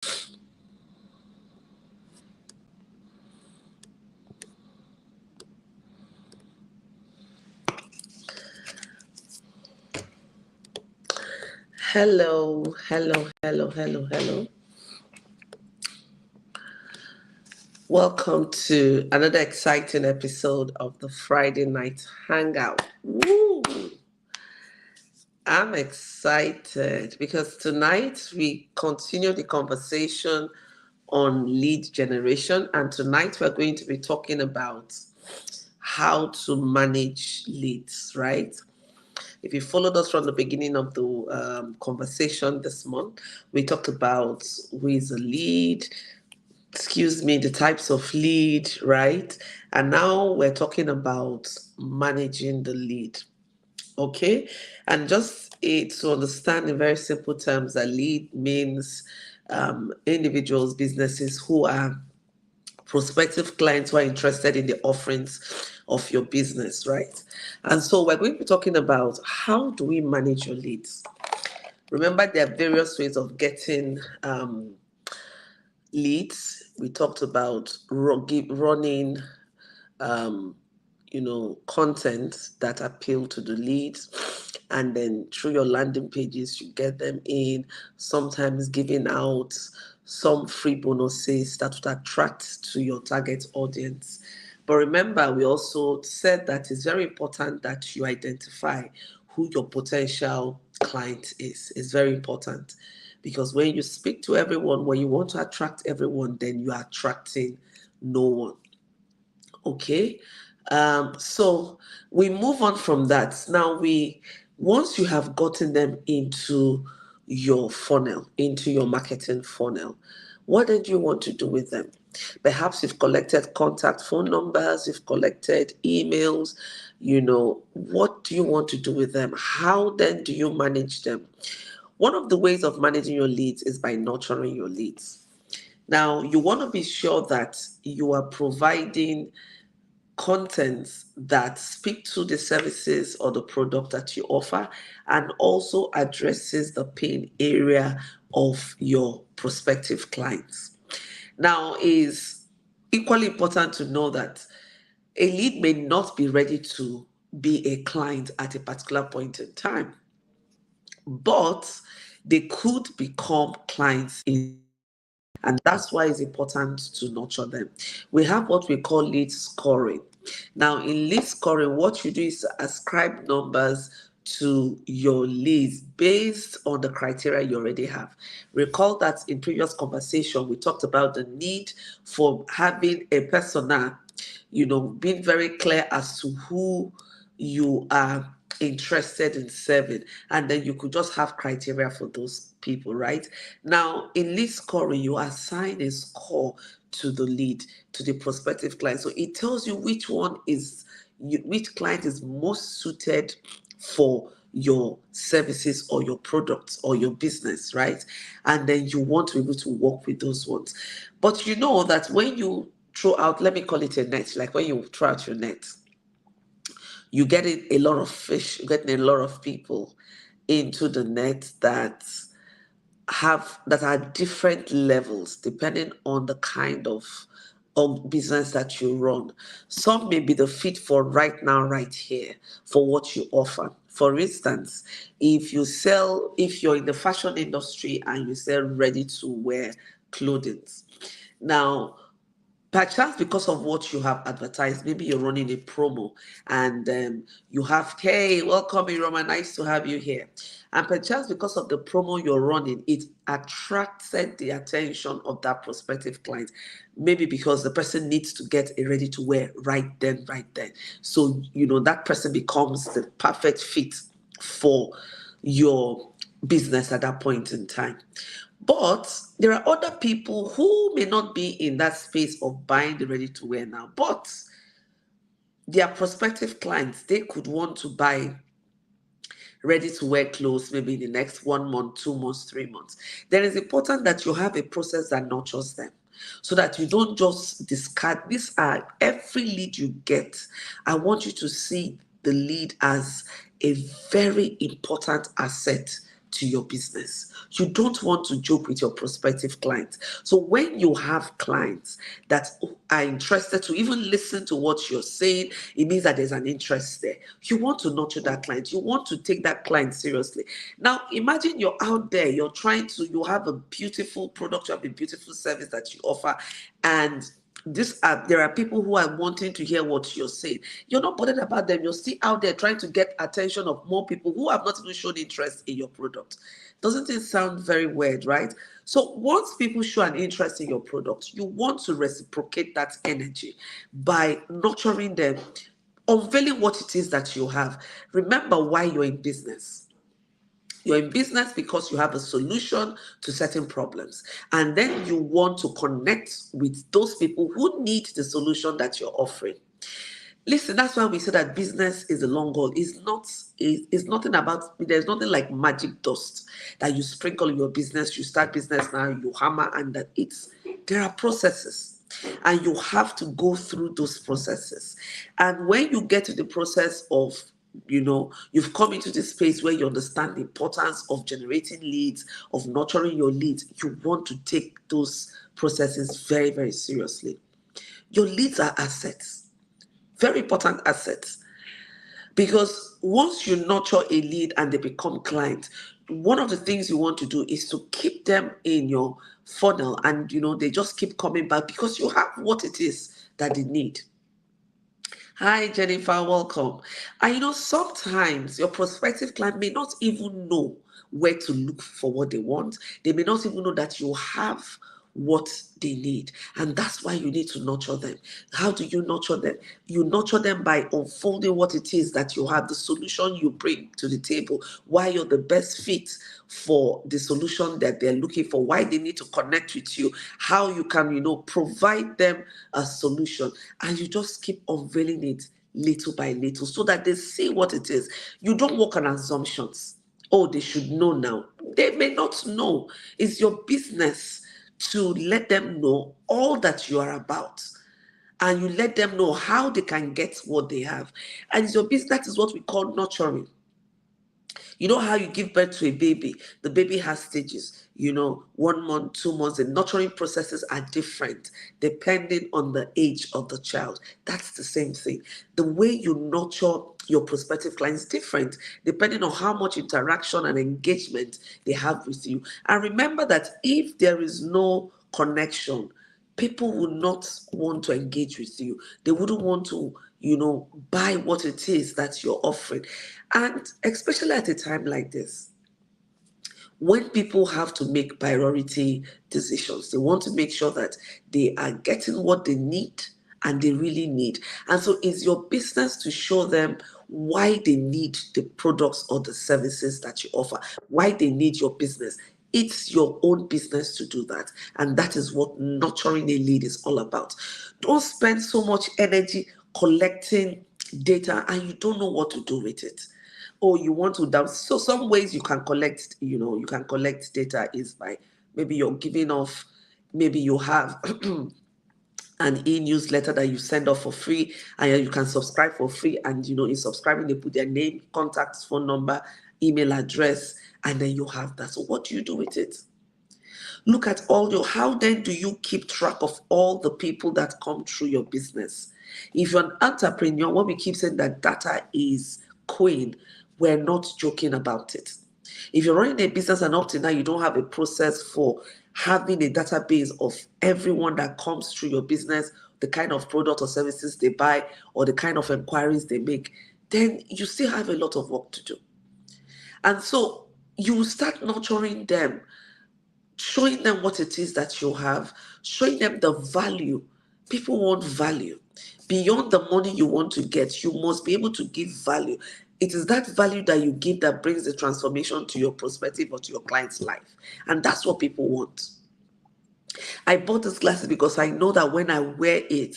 Hello, hello, hello, hello, hello. Welcome to another exciting episode of the Friday Night Hangout. Woo! I'm excited because tonight we continue the conversation on lead generation, and tonight we're going to be talking about how to manage leads, right? If you followed us from the beginning of the conversation this month, we talked about who is a lead, the types of lead, right? And now we're talking about managing the lead, okay? And just to understand in very simple terms, that lead means individuals, businesses who are prospective clients who are interested in the offerings of your business, right? And so we're going to be talking about how do we manage your leads. Remember, there are various ways of getting leads. We talked about running, um, content that appeal to the leads, and then through your landing pages, you get them in. Sometimes giving out some free bonuses that would attract to your target audience. But remember, we also said that it's very important that you identify who your potential client is. It's very important because when you speak to everyone, when you want to attract everyone, then you are attracting no one. Okay. So we move on from that. Now once you have gotten them into your funnel, into your marketing funnel, what did you want to do with them? Perhaps you've collected contact phone numbers, you've collected emails, what do you want to do with them? How then do you manage them? One of the ways of managing your leads is by nurturing your leads. Now, you want to be sure that you are providing contents that speak to the services or the product that you offer and also addresses the pain area of your prospective clients. Now, is equally important to know that a lead may not be ready to be a client at a particular point in time, but they could become clients and that's why it's important to nurture them. We have what we call lead scoring. Now, in lead scoring, what you do is ascribe numbers to your leads based on the criteria you already have. Recall that in previous conversation, we talked about the need for having a persona, being very clear as to who you are interested in serving, and then you could just have criteria for those people, right? Now, in lead scoring, you assign a score to the lead, to the prospective client. So it tells you which client is most suited for your services or your products or your business, right? And then you want to be able to work with those ones. But you know that when you throw out, let me call it a net, like when you throw out your net, you get a lot of fish, you get a lot of people into the net that are different levels depending on the kind of business that you run. Some may be the fit for right now, right here, for what you offer. For instance, if you're in the fashion industry and you sell ready to wear clothing, now perchance because of what you have advertised, maybe you're running a promo and you have, hey, welcome, Iroma, nice to have you here. And perchance because of the promo you're running, it attracted the attention of that prospective client. Maybe because the person needs to get a ready to wear right then, right then. So, that person becomes the perfect fit for your business at that point in time. But there are other people who may not be in that space of buying the ready to wear now, but their prospective clients, they could want to buy ready to wear clothes maybe in the next 1 month, 2 months, 3 months. Then it's important that you have a process that nurtures them so that you don't just discard. These are every lead you get. I want you to see the lead as a very important asset to your business. You don't want to joke with your prospective clients. So when you have clients that are interested to even listen to what you're saying, it means that there's an interest there. You want to nurture that client. You want to take that client seriously. Now, imagine you're out there, you have a beautiful product, you have a beautiful service that you offer, and there are people who are wanting to hear what you're saying. You're not bothered about them. You're still out there trying to get attention of more people who have not even shown interest in your product. Doesn't it sound very weird, right? So once people show an interest in your product, you want to reciprocate that energy by nurturing them, unveiling what it is that you have. Remember why you're in business. You're in business because you have a solution to certain problems. And then you want to connect with those people who need the solution that you're offering. Listen, that's why we say that business is a long haul. It's nothing about, there's nothing like magic dust that you sprinkle in your business. You start business now, you hammer, and there are processes. And you have to go through those processes. And when you get to the process of, you've come into this space where you understand the importance of generating leads, of nurturing your leads, you want to take those processes very, very seriously. Your leads are assets, very important assets. Because once you nurture a lead and they become clients, one of the things you want to do is to keep them in your funnel, and they just keep coming back because you have what it is that they need. Hi, Jennifer, welcome. And sometimes your prospective client may not even know where to look for what they want. They may not even know that you have what they need. And that's why you need to nurture them. How do you nurture them? You nurture them by unfolding what it is that you have, the solution you bring to the table, why you're the best fit for the solution that they're looking for, why they need to connect with you, how you can, provide them a solution. And you just keep unveiling it little by little so that they see what it is. You don't work on assumptions. Oh, they should know now. They may not know. It's your business to let them know all that you are about, and you let them know how they can get what they have. And it's your business. That is what we call nurturing. You know how you give birth to a baby? The baby has stages, 1 month, 2 months. The nurturing processes are different depending on the age of the child. That's the same thing. The way you nurture your prospective clients is different depending on how much interaction and engagement they have with you. And remember that if there is no connection, people will not want to engage with you. They wouldn't want to, buy what it is that you're offering. And especially at a time like this, when people have to make priority decisions, they want to make sure that they are getting what they need and they really need. And so it's your business to show them why they need the products or the services that you offer, why they need your business. It's your own business to do that. And that is what nurturing a lead is all about. Don't spend so much energy collecting data and you don't know what to do with it. Or you want to down. So some ways you can collect, you can collect data is by maybe you're giving off, maybe you have an e-newsletter that you send off for free, and you can subscribe for free. And in subscribing, they put their name, contacts, phone number, email address, and then you have that. So what do you do with it? Look at how then do you keep track of all the people that come through your business? If you're an entrepreneur, when we keep saying that data is queen, we're not joking about it. If you're running a business and up to now you don't have a process for having a database of everyone that comes through your business, the kind of product or services they buy, or the kind of inquiries they make, then you still have a lot of work to do. And so you start nurturing them, showing them what it is that you have, showing them the value. People want value. Beyond the money you want to get, you must be able to give value. It is that value that you give that brings the transformation to your prospective or to your client's life. And that's what people want. I bought these glasses because I know that when I wear it,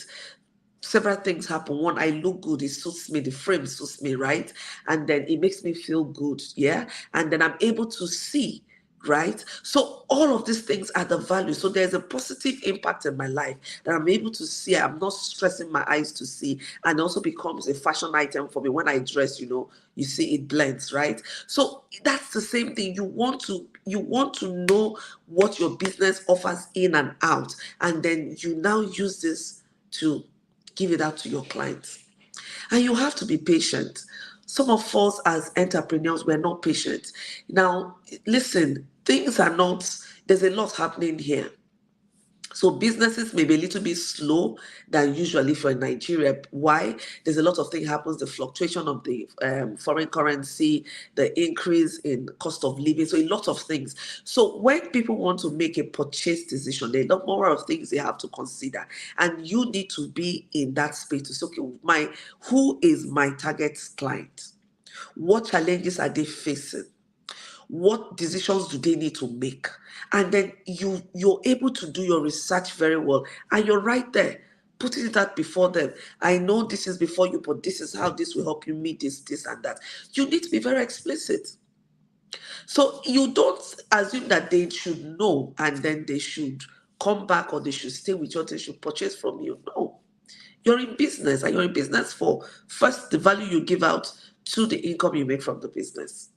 several things happen. One, I look good, it suits me, the frame suits me, right? And then it makes me feel good, yeah? And then I'm able to see right? So all of these things are the value. So there's a positive impact in my life that I'm able to see. I'm not stressing my eyes to see, and also becomes a fashion item for me. When I dress, you see it blends, right? So that's the same thing. You want to know what your business offers in and out, and then you now use this to give it out to your clients. And you have to be patient. Some of us as entrepreneurs, we're not patient. Now, listen, things are not, there's a lot happening here. So businesses may be a little bit slow than usually for Nigeria. Why? There's a lot of things happens, the fluctuation of the foreign currency, the increase in cost of living, so a lot of things. So when people want to make a purchase decision, there are a lot more of things they have to consider. And you need to be in that space to say, okay, who is my target client? What challenges are they facing? What decisions do they need to make? And then you're able to do your research very well, and you're right there putting it out before them. I know this is before you, but this is how this will help you meet this and that. You need to be very explicit. So you don't assume that they should know and then they should come back, or they should stay with you, or they should purchase from you. No, you're in business, and you're in business for first the value you give out to the income you make from the business.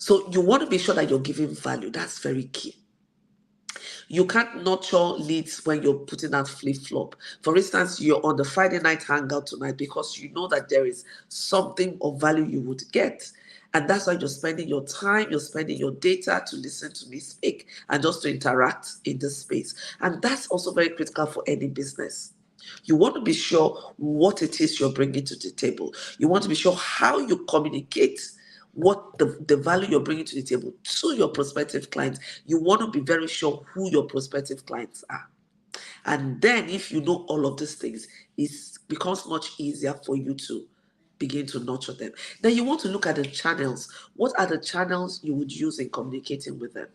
So you want to be sure that you're giving value. That's very key. You can't nurture leads when you're putting out flip-flop. For instance, you're on the Friday night hangout tonight because you know that there is something of value you would get. And that's why you're spending your time, you're spending your data to listen to me speak and just to interact in this space. And that's also very critical for any business. You want to be sure what it is you're bringing to the table. You want to be sure how you communicate what the value you're bringing to the table to your prospective clients. You want to be very sure who your prospective clients are. And then if you know all of these things, it becomes much easier for you to begin to nurture them. Then you want to look at the channels. What are the channels you would use in communicating with them?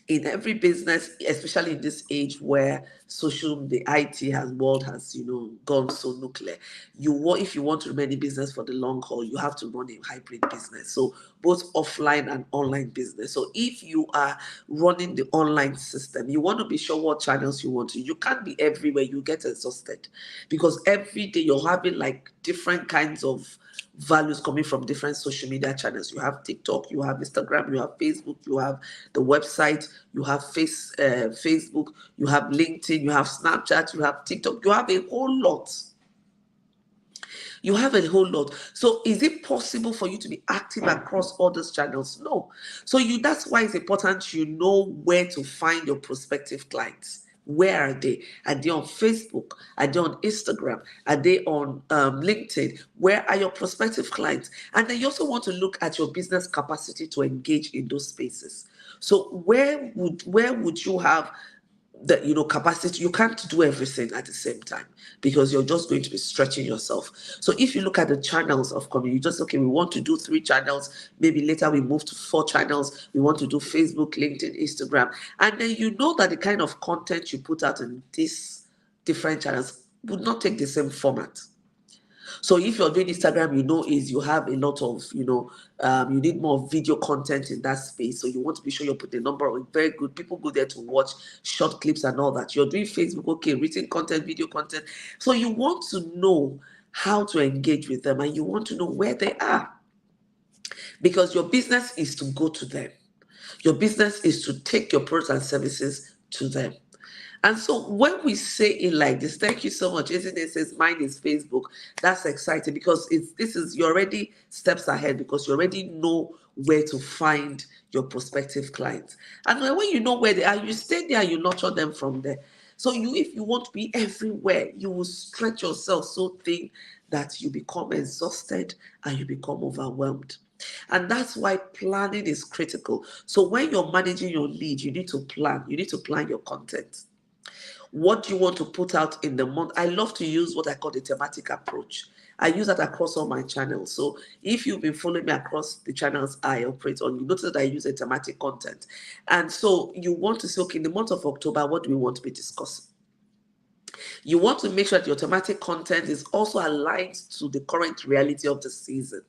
In every business, especially in this age where the world has gone so nuclear, if you want to remain in business for the long haul, you have to run a hybrid business. So both offline and online business. So if you are running the online system, you want to be sure what channels you want to. You can't be everywhere. You get exhausted because every day you're having like different kinds of values coming from different social media channels. You have TikTok, you have Instagram, you have Facebook, you have the website, you have Facebook, you have LinkedIn, you have Snapchat, you have TikTok, you have a whole lot. You have a whole lot. So is it possible for you to be active across all those channels? No. So that's why it's important you know where to find your prospective clients. Where are they? Are they on Facebook? Are they on Instagram? Are they on LinkedIn? Where are your prospective clients? And then you also want to look at your business capacity to engage in those spaces. So where would you have the capacity? You can't do everything at the same time because you're just going to be stretching yourself. So if you look at the channels of community, just we want to do 3 channels, maybe later we move to 4 channels. We want to do Facebook, LinkedIn, Instagram, and then you know that the kind of content you put out in these different channels would not take the same format. So if you're doing Instagram, you have a lot of, you need more video content in that space. So you want to be sure you put the number of very good people go there to watch short clips and all that. You're doing Facebook, okay, written content, video content. So you want to know how to engage with them, and you want to know where they are, because your business is to go to them. Your business is to take your products and services to them. And so when we say it like this, thank you so much. Isn't it? Says mine is Facebook. That's exciting because you're already steps ahead, because you already know where to find your prospective clients. And when you know where they are, you stay there, you nurture them from there. So if you want to be everywhere, you will stretch yourself so thin that you become exhausted and you become overwhelmed. And that's why planning is critical. So when you're managing your lead, you need to plan. You need to plan your content. What do you want to put out in the month? I love to use what I call the thematic approach. I use that across all my channels. So if you've been following me across the channels I operate on, you notice that I use a thematic content. And so you want to say, okay, in the month of October, what do we want to be discussing? You want to make sure that your thematic content is also aligned to the current reality of the season.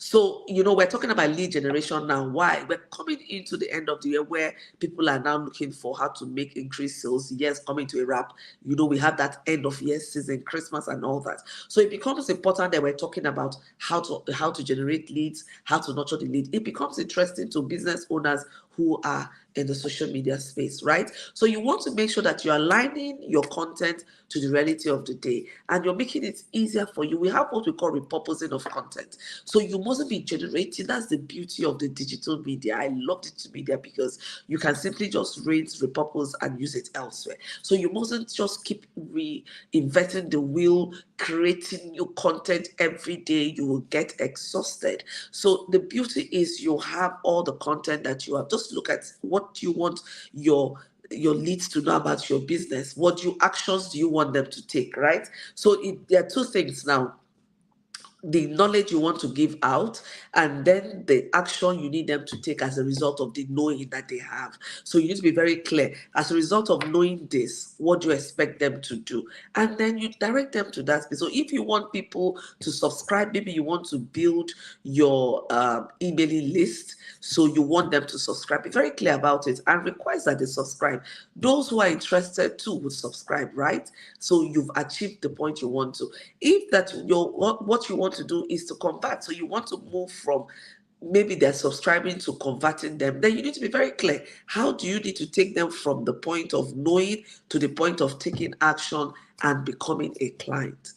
So, we're talking about lead generation now. Why? We're coming into the end of the year where people are now looking for how to make increased sales. Yes, coming to a wrap. We have that end of year season, Christmas and all that. So it becomes important that we're talking about how to generate leads, how to nurture the lead. It becomes interesting to business owners who are in the social media space, right? So you want to make sure that you're aligning your content to the reality of the day and you're making it easier for you. We have what we call repurposing of content. So you mustn't be generating. That's the beauty of the digital media. I love digital media because you can simply just rinse, repurpose, and use it elsewhere. So you mustn't just keep reinventing the wheel, creating new content every day. You will get exhausted. So the beauty is you have all the content that you have. Just look at what you want your leads to know about your business. Actions do you want them to take, right? So there are two things now: the knowledge you want to give out, and then the action you need them to take as a result of the knowing that they have. So you need to be very clear. As a result of knowing this, what do you expect them to do? And then you direct them to that. So if you want people to subscribe, maybe you want to build your emailing list, so you want them to subscribe. Be very clear about it and request that they subscribe. Those who are interested too will subscribe, right? So you've achieved the point you want to. If that what you want to do is to convert, so you want to move from maybe they're subscribing to converting them, then you need to be very clear. How do you need to take them from the point of knowing to the point of taking action and becoming a client?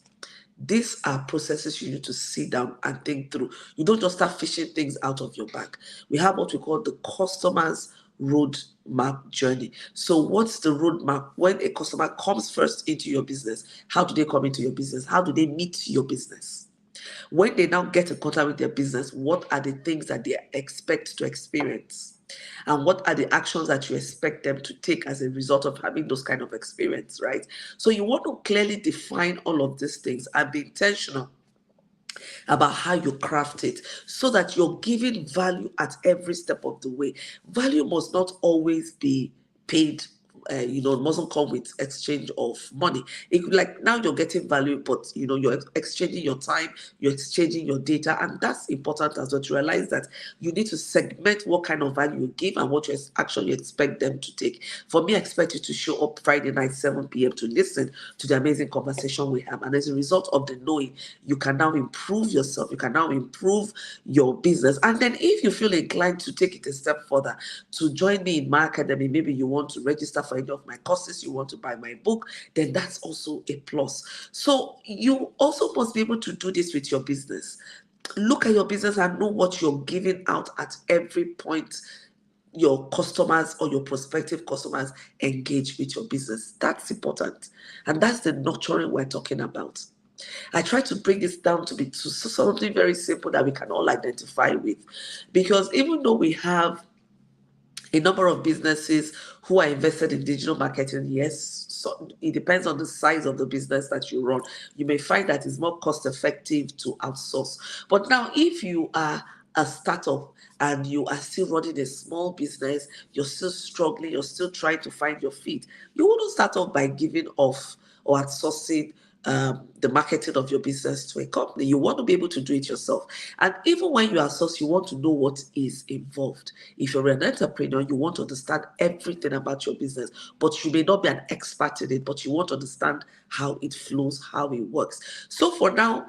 These are processes you need to sit down and think through. You don't just start fishing things out of your bag. We have what we call the customer's roadmap journey. So what's the roadmap? When a customer comes first into your business, how do they come into your business? How do they meet your business? When they now get in contact with their business, what are the things that they expect to experience? And what are the actions that you expect them to take as a result of having those kind of experience, right? So you want to clearly define all of these things and be intentional about how you craft it so that you're giving value at every step of the way. Value must not always be paid. It mustn't come with exchange of money. It could, like, now you're getting value, but you're exchanging your time, you're exchanging your data, and that's important as well, to realize that you need to segment what kind of value you give and what action you expect them to take. For me, I expect you to show up Friday night 7 p.m. to listen to the amazing conversation we have, and as a result of the knowing, you can now improve yourself, you can now improve your business. And then if you feel inclined to take it a step further, to join me in my academy, maybe you want to register for any of my courses, you want to buy my book, then that's also a plus. So you also must be able to do this with your business. Look at your business and know what you're giving out at every point your customers or your prospective customers engage with your business. That's important. And that's the nurturing we're talking about. I try to bring this down to something very simple that we can all identify with. Because even though we have a number of businesses who are invested in digital marketing, yes, so it depends on the size of the business that you run. You may find that it's more cost effective to outsource. But now, if you are a startup and you are still running a small business, you're still struggling, you're still trying to find your feet, you wouldn't start off by giving off or outsourcing the marketing of your business to a company. You want to be able to do it yourself. And even when you outsource, you want to know what is involved. If you're an entrepreneur, you want to understand everything about your business, but you may not be an expert in it, but you want to understand how it flows, how it works. So for now,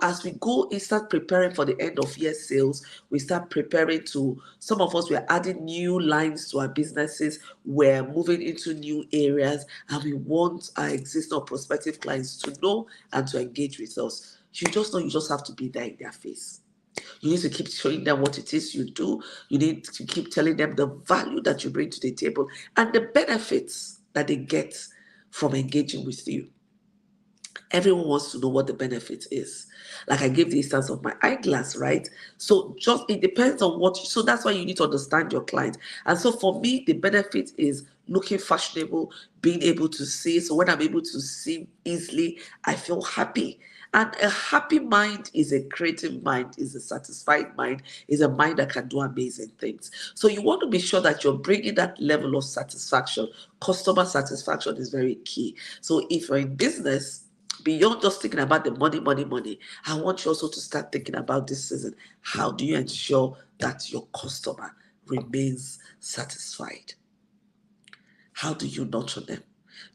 as we go and start preparing for the end of year sales, we start preparing to, some of us, we're adding new lines to our businesses, we're moving into new areas, and we want our existing or prospective clients to know and to engage with us. You just have to be there in their face. You need to keep showing them what it is you do. You need to keep telling them the value that you bring to the table and the benefits that they get from engaging with you. Everyone wants to know what the benefit is. Like I gave the instance of my eyeglass, right? So just it depends on so that's why you need to understand your client. And so for me, the benefit is looking fashionable, being able to see. So when I'm able to see easily, I feel happy. And a happy mind is a creative mind, is a satisfied mind, is a mind that can do amazing things. So you want to be sure that you're bringing that level of satisfaction. Customer satisfaction is very key. So if you're in business, Beyond just thinking about the money, money, money, I want you also to start thinking about this season. How do you ensure that your customer remains satisfied? How do you nurture them?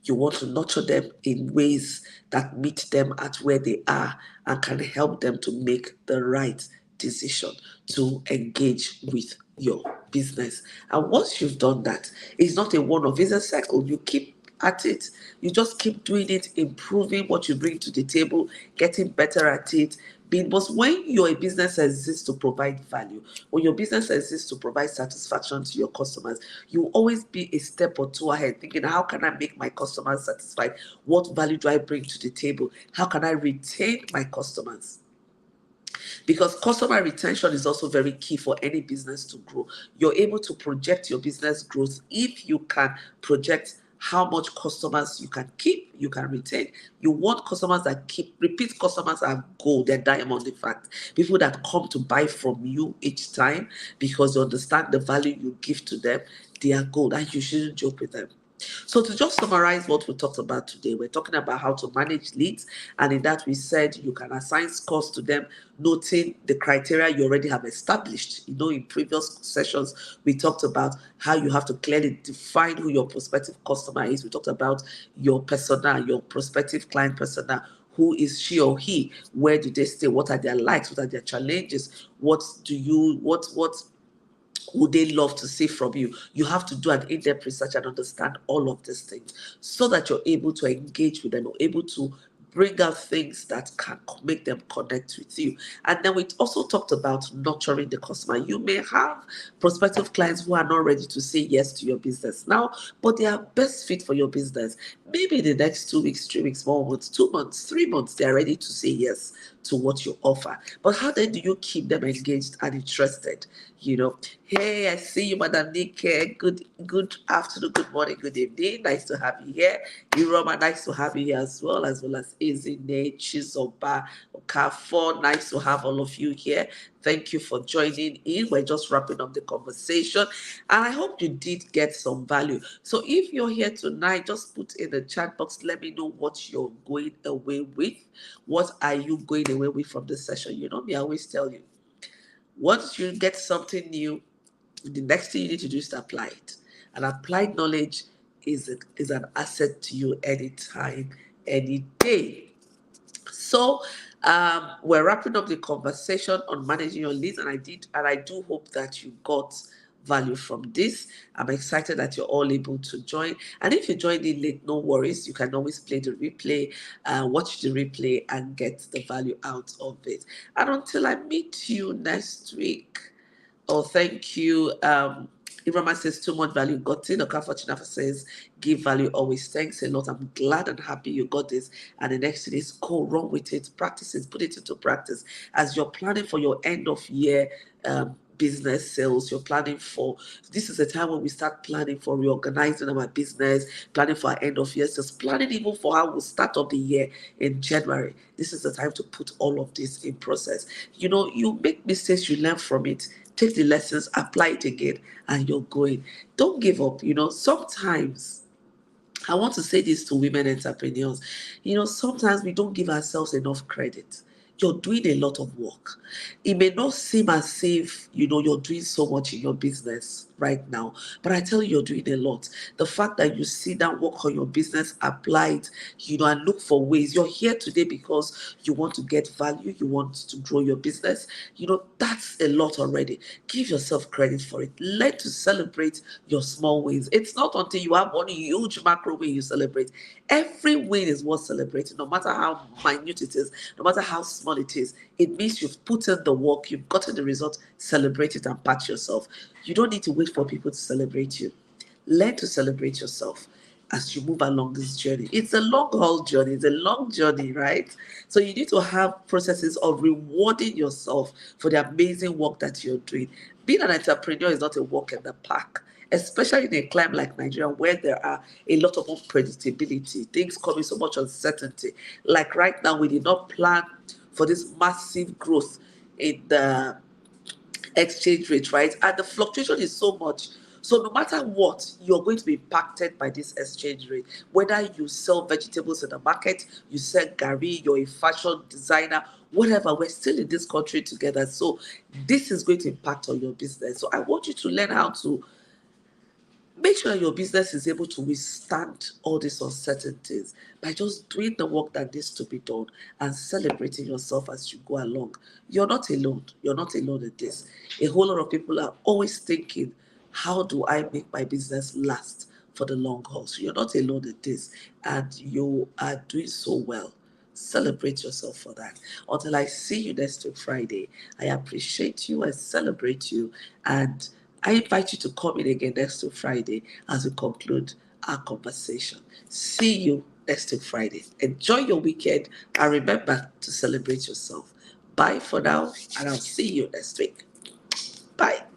You want to nurture them in ways that meet them at where they are and can help them to make the right decision to engage with your business. And once you've done that, it's not a one off, it's a cycle. You keep at it. You just keep doing it, improving what you bring to the table, getting better at it. Because when your business exists to provide value, when your business exists to provide satisfaction to your customers, you always be a step or two ahead, thinking, how can I make my customers satisfied? What value do I bring to the table? How can I retain my customers? Because customer retention is also very key for any business to grow. You're able to project your business growth if you can project how much customers you can keep, you can retain. You want customers that keep, repeat customers are gold, they're diamond, in fact. People that come to buy from you each time because they understand the value you give to them, they are gold, and you shouldn't joke with them. So to just summarize what we talked about today, we're talking about how to manage leads. And in that we said you can assign scores to them, noting the criteria you already have established. You know, in previous sessions, we talked about how you have to clearly define who your prospective customer is. We talked about your persona, your prospective client persona. Who is she or he? Where do they stay? What are their likes? What are their challenges? What would they love to see from you? You have to do an in-depth research and understand all of these things so that you're able to engage with them, or able to bring out things that can make them connect with you. And then we also talked about nurturing the customer. You may have prospective clients who are not ready to say yes to your business now, but they are best fit for your business. Maybe in the next 2 weeks, 3 weeks, 1 month, 2 months, 3 months, they are ready to say yes to what you offer. But how then do you keep them engaged and interested? You know, hey, I see you, Madam Nike. Good afternoon, good morning, good evening. Nice to have you here. Iroma, nice to have you here as well as Ezine, Chizoba, Okafo. Nice to have all of you here. Thank you for joining in. We're just wrapping up the conversation, and I hope you did get some value. So if you're here tonight, just put in the chat box, let me know what you're going away with. What are you going away with from this session? You know me, I always tell you, once you get something new, the next thing you need to do is to apply it. And applied knowledge is an asset to you anytime, any day. So we're wrapping up the conversation on managing your leads, and I do hope that you got value from this. I'm excited that you're all able to join. And if you joined in late, no worries. You can always play the replay, watch the replay, and get the value out of it. And until I meet you next week. Oh, thank you. Ibrahima says too much value gotten. Okafor says give value always. Thanks a lot. I'm glad and happy you got this. And the next thing is go wrong with it. Practice it. Put it into practice as you're planning for your end of year business sales. You're planning for, this is a time when we start planning for reorganizing our business, planning for our end of year sales, planning even for how we'll start up the year in January. This is the time to put all of this in process. You know, you make mistakes, you learn from it. Take the lessons, apply it again, and you're going. Don't give up. You know, sometimes I want to say this to women entrepreneurs. You know, sometimes we don't give ourselves enough credit. You're doing a lot of work. It may not seem as if, you know, you're doing so much in your business right now, but I tell you, you're doing a lot. The fact that you sit down, work on your business, apply it, you know, and look for ways. You're here today because you want to get value, you want to grow your business. You know, that's a lot already. Give yourself credit for it. Learn to celebrate your small wins. It's not until you have one huge macro win you celebrate. Every win is worth celebrating, no matter how minute it is, no matter how small it is. It means you've put in the work, you've gotten the result. Celebrate it and pat yourself. You don't need to wait for people to celebrate you. Learn to celebrate yourself as you move along this journey. It's a long haul journey, it's a long journey, right? So you need to have processes of rewarding yourself for the amazing work that you're doing. Being an entrepreneur is not a walk in the park, especially in a climate like Nigeria where there are a lot of unpredictability, things coming, so much uncertainty. Like right now, we did not plan for this massive growth in the exchange rate, right? And the fluctuation is so much. So no matter what, you're going to be impacted by this exchange rate. Whether you sell vegetables in the market, you sell gari, you're a fashion designer, whatever, we're still in this country together. So this is going to impact on your business. So I want you to learn how to make sure your business is able to withstand all these uncertainties by just doing the work that needs to be done and celebrating yourself as you go along. You're not alone. You're not alone in this. A whole lot of people are always thinking, how do I make my business last for the long haul? So you're not alone in this, and you are doing so well. Celebrate yourself for that. Until I see you next week, Friday, I appreciate you, I celebrate you, and I invite you to come in again next week, Friday, as we conclude our conversation. See you next week, Friday. Enjoy your weekend and remember to celebrate yourself. Bye for now, and I'll see you next week. Bye.